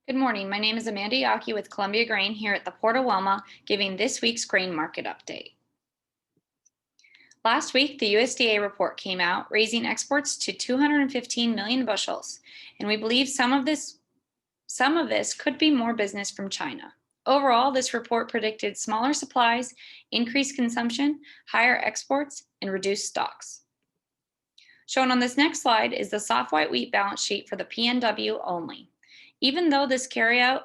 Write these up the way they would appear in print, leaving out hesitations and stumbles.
Good morning. My name is Amanda Yaki with Columbia Grain here at the Port of Wilma, giving this week's grain market update. Last week, the USDA report came out, raising exports to 215 million bushels, and we believe some of this could be more business from China. Overall, this report predicted smaller supplies, increased consumption, higher exports, and reduced stocks. Shown on this next slide is the soft white wheat balance sheet for the PNW only. Even though this carryout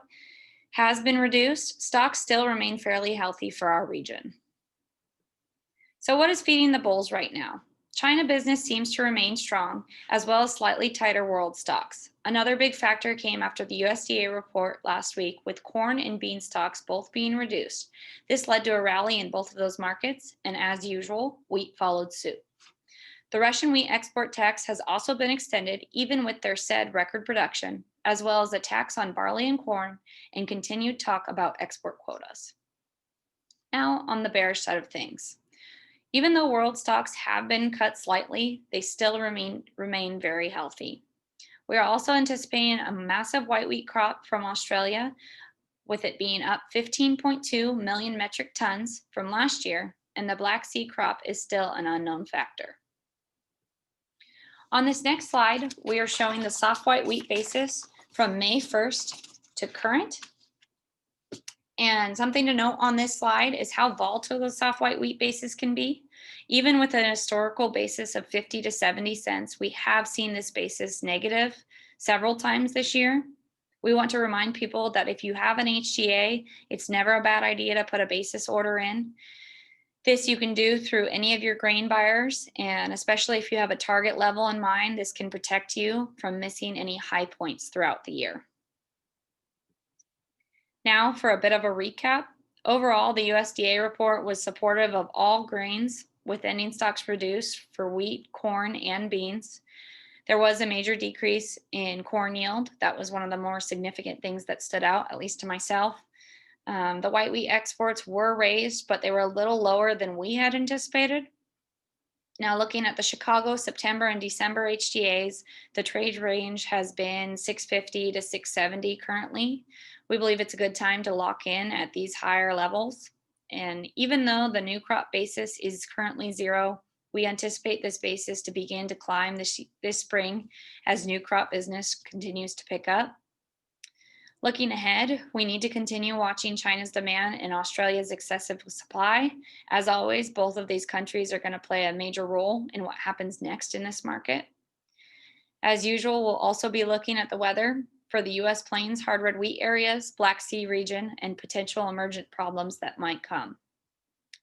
has been reduced, stocks still remain fairly healthy for our region. So, what is feeding the bulls right now? China business seems to remain strong, as well as slightly tighter world stocks. Another big factor came after the USDA report last week, with corn and bean stocks both being reduced. This led to a rally in both of those markets, and as usual, wheat followed suit. The Russian wheat export tax has also been extended, even with their said record production, as well as a tax on barley and corn, and continued talk about export quotas. Now, on the bearish side of things. Even though world stocks have been cut slightly, they still remain very healthy. We are also anticipating a massive white wheat crop from Australia, with it being up 15.2 million metric tons from last year, and the Black Sea crop is still an unknown factor. On this next slide, we are showing the soft white wheat basis from May 1st to current. And something to note on this slide is how volatile the soft white wheat basis can be. Even with an historical basis of 50 to 70 cents, we have seen this basis negative several times this year. We want to remind people that if you have an HTA, it's never a bad idea to put a basis order in. This you can do through any of your grain buyers, and especially if you have a target level in mind, this can protect you from missing any high points throughout the year. Now, for a bit of a recap. Overall, the USDA report was supportive of all grains, with ending stocks reduced for wheat, corn, and beans. There was a major decrease in corn yield. That was one of the more significant things that stood out, at least to myself. The white wheat exports were raised, but they were a little lower than we had anticipated. Now, looking at the Chicago, September, and December HTAs, the trade range has been 650 to 670 currently. We believe it's a good time to lock in at these higher levels. And even though the new crop basis is currently zero, we anticipate this basis to begin to climb this spring as new crop business continues to pick up. Looking ahead, we need to continue watching China's demand and Australia's excessive supply. As always, both of these countries are going to play a major role in what happens next in this market. As usual, we'll also be looking at the weather for the US Plains, hard red wheat areas, Black Sea region, and potential emergent problems that might come.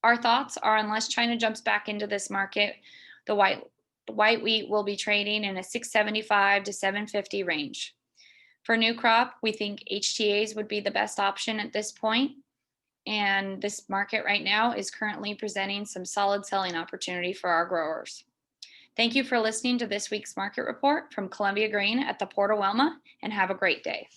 Our thoughts are, unless China jumps back into this market, the white wheat will be trading in a 675 to 750 range. For new crop, we think HTAs would be the best option at this point, and this market right now is currently presenting some solid selling opportunity for our growers. Thank you for listening to this week's market report from Columbia Grain at the Port of Wilma, and have a great day.